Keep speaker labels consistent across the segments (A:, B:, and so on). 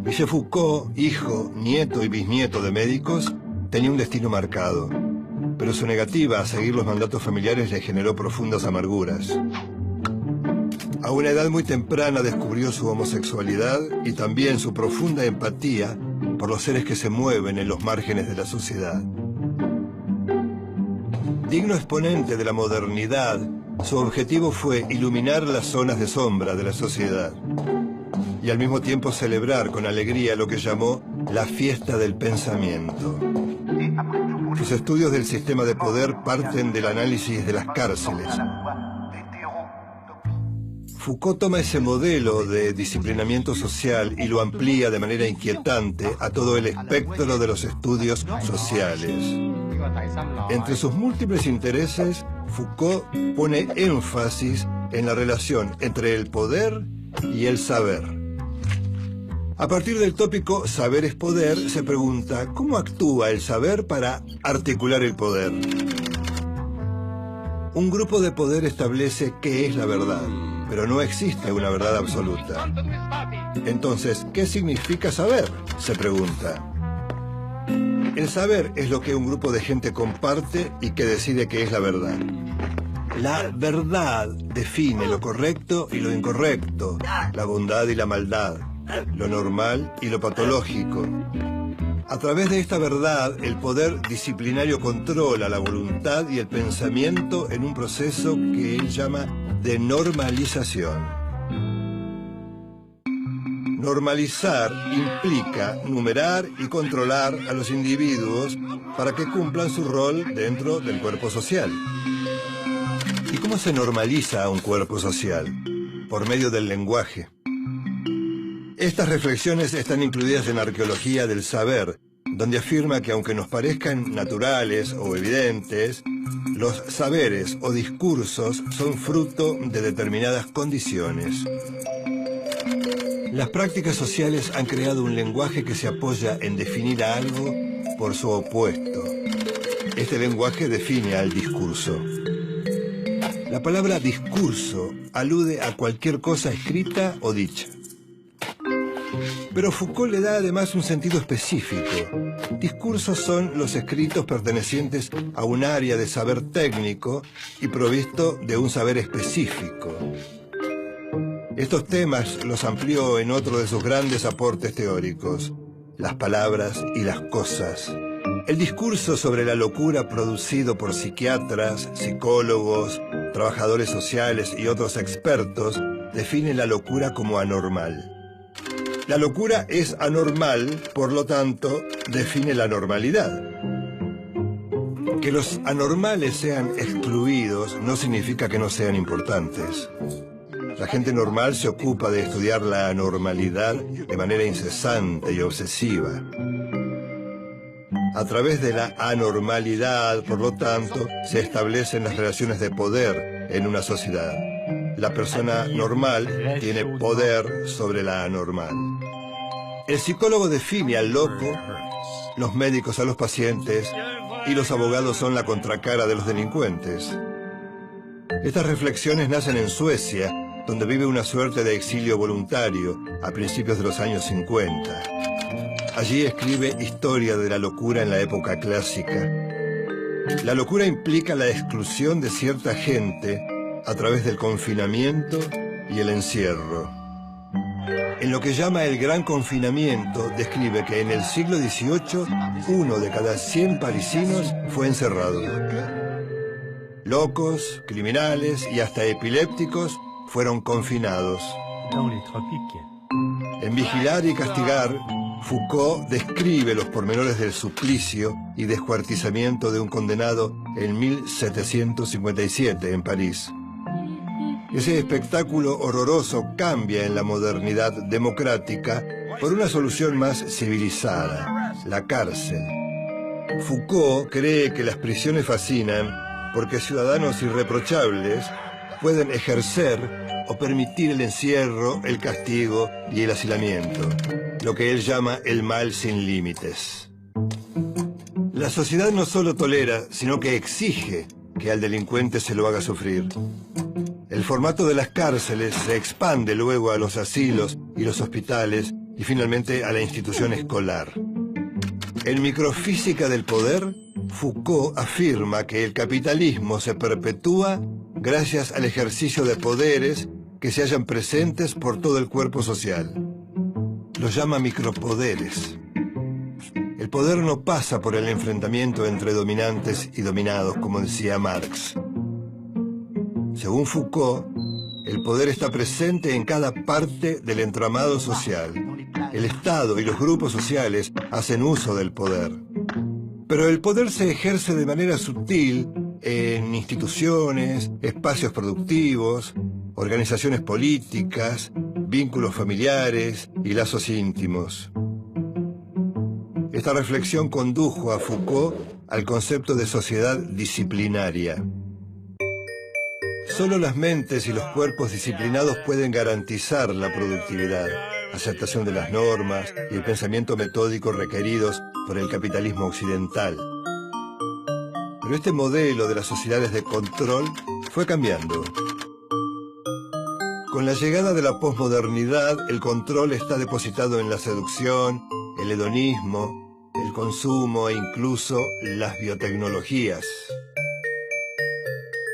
A: Michel Foucault, hijo, nieto y bisnieto de médicos, tenía un destino marcado, pero su negativa a seguir los mandatos familiares le generó profundas amarguras. A una edad muy temprana descubrió su homosexualidad y también su profunda empatía por los seres que se mueven en los márgenes de la sociedad. Digno exponente de la modernidad, su objetivo fue iluminar las zonas de sombra de la sociedad y al mismo tiempo celebrar con alegría lo que llamó la fiesta del pensamiento. Sus estudios del sistema de poder parten del análisis de las cárceles. Foucault toma ese modelo de disciplinamiento social y lo amplía de manera inquietante a todo el espectro de los estudios sociales. Entre sus múltiples intereses, Foucault pone énfasis en la relación entre el poder y el saber. A partir del tópico saber es poder, se pregunta ¿cómo actúa el saber para articular el poder? Un grupo de poder establece qué es la verdad, pero no existe una verdad absoluta. Entonces, ¿qué significa saber?, se pregunta. El saber es lo que un grupo de gente comparte y que decide qué es la verdad. La verdad define lo correcto y lo incorrecto, la bondad y la maldad, lo normal y lo patológico. A través de esta verdad, el poder disciplinario controla la voluntad y el pensamiento en un proceso que él llama de normalización. Normalizar implica numerar y controlar a los individuos para que cumplan su rol dentro del cuerpo social. ¿Y cómo se normaliza a un cuerpo social? Por medio del lenguaje. Estas reflexiones están incluidas en Arqueología del Saber, donde afirma que aunque nos parezcan naturales o evidentes, los saberes o discursos son fruto de determinadas condiciones. Las prácticas sociales han creado un lenguaje que se apoya en definir a algo por su opuesto. Este lenguaje define al discurso. La palabra discurso alude a cualquier cosa escrita o dicha. Pero Foucault le da además un sentido específico. Discursos son los escritos pertenecientes a un área de saber técnico y provisto de un saber específico. Estos temas los amplió en otro de sus grandes aportes teóricos, las palabras y las cosas. El discurso sobre la locura producido por psiquiatras, psicólogos, trabajadores sociales y otros expertos define la locura como anormal. La locura es anormal, por lo tanto, define la normalidad. Que los anormales sean excluidos no significa que no sean importantes. La gente normal se ocupa de estudiar la anormalidad de manera incesante y obsesiva. A través de la anormalidad, por lo tanto, se establecen las relaciones de poder en una sociedad. La persona normal tiene poder sobre la anormal. El psicólogo define al loco, los médicos a los pacientes y los abogados son la contracara de los delincuentes. Estas reflexiones nacen en Suecia, donde vive una suerte de exilio voluntario a principios de los años 50. Allí escribe Historia de la locura en la época clásica. La locura implica la exclusión de cierta gente a través del confinamiento y el encierro. En lo que llama el Gran Confinamiento, describe que en el siglo XVIII, 1 de cada 100 parisinos fue encerrado. Locos, criminales y hasta epilépticos fueron confinados. En Vigilar y Castigar, Foucault describe los pormenores del suplicio y descuartizamiento de un condenado en 1757 en París. Ese espectáculo horroroso cambia en la modernidad democrática por una solución más civilizada, la cárcel. Foucault cree que las prisiones fascinan porque ciudadanos irreprochables pueden ejercer o permitir el encierro, el castigo y el hacinamiento, lo que él llama el mal sin límites. La sociedad no solo tolera, sino que exige que al delincuente se lo haga sufrir. El formato de las cárceles se expande luego a los asilos y los hospitales y finalmente a la institución escolar. En Microfísica del Poder, Foucault afirma que el capitalismo se perpetúa gracias al ejercicio de poderes que se hallan presentes por todo el cuerpo social. Los llama micropoderes. El poder no pasa por el enfrentamiento entre dominantes y dominados, como decía Marx. Según Foucault, el poder está presente en cada parte del entramado social. El Estado y los grupos sociales hacen uso del poder. Pero el poder se ejerce de manera sutil en instituciones, espacios productivos, organizaciones políticas, vínculos familiares y lazos íntimos. Esta reflexión condujo a Foucault al concepto de sociedad disciplinaria. Solo las mentes y los cuerpos disciplinados pueden garantizar la productividad, aceptación de las normas y el pensamiento metódico requeridos por el capitalismo occidental. Pero este modelo de las sociedades de control fue cambiando. Con la llegada de la posmodernidad, el control está depositado en la seducción, el hedonismo, el consumo e incluso las biotecnologías.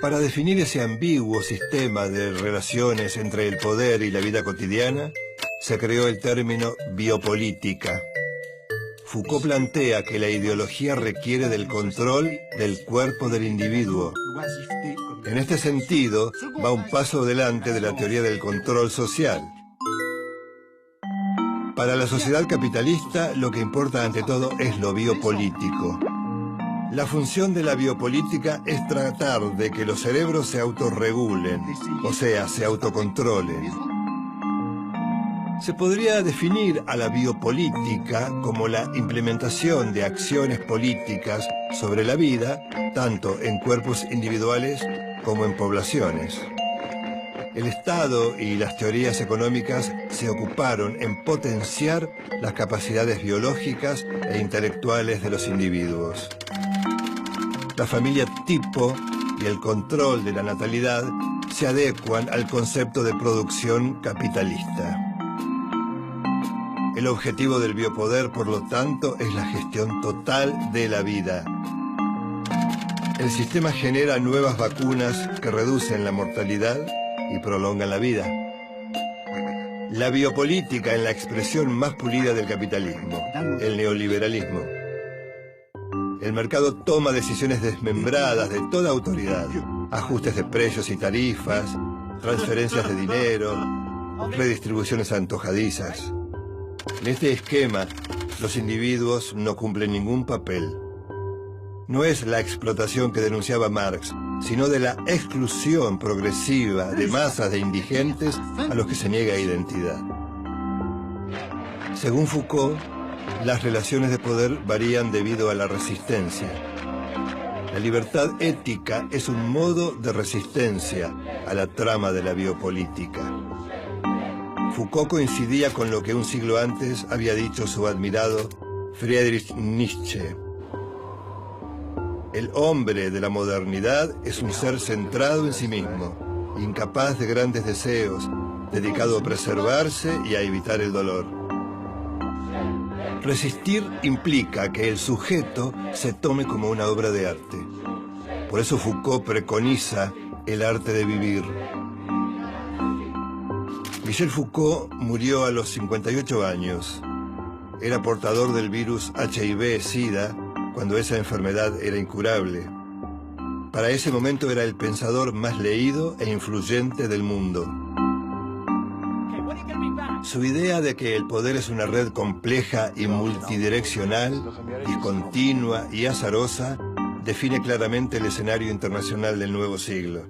A: Para definir ese ambiguo sistema de relaciones entre el poder y la vida cotidiana, se creó el término biopolítica. Foucault plantea que la ideología requiere del control del cuerpo del individuo. En este sentido, va un paso adelante de la teoría del control social. Para la sociedad capitalista, lo que importa ante todo es lo biopolítico. La función de la biopolítica es tratar de que los cerebros se autorregulen, o sea, se autocontrolen. Se podría definir a la biopolítica como la implementación de acciones políticas sobre la vida, tanto en cuerpos individuales como en poblaciones. El Estado y las teorías económicas se ocuparon en potenciar las capacidades biológicas e intelectuales de los individuos. La familia tipo y el control de la natalidad se adecuan al concepto de producción capitalista. El objetivo del biopoder, por lo tanto, es la gestión total de la vida. El sistema genera nuevas vacunas que reducen la mortalidad y prolongan la vida. La biopolítica en la expresión más pulida del capitalismo, el neoliberalismo. El mercado toma decisiones desmembradas de toda autoridad, ajustes de precios y tarifas, transferencias de dinero, redistribuciones antojadizas. En este esquema, los individuos no cumplen ningún papel. No es la explotación que denunciaba Marx, sino de la exclusión progresiva de masas de indigentes a los que se niega identidad. Según Foucault, las relaciones de poder varían debido a la resistencia. La libertad ética es un modo de resistencia a la trama de la biopolítica. Foucault coincidía con lo que un siglo antes había dicho su admirado Friedrich Nietzsche. El hombre de la modernidad es un ser centrado en sí mismo, incapaz de grandes deseos, dedicado a preservarse y a evitar el dolor. Resistir implica que el sujeto se tome como una obra de arte. Por eso Foucault preconiza el arte de vivir. Michel Foucault murió a los 58 años. Era portador del virus HIV-Sida cuando esa enfermedad era incurable. Para ese momento era el pensador más leído e influyente del mundo. Su idea de que el poder es una red compleja y multidireccional, discontinua y azarosa, define claramente el escenario internacional del nuevo siglo.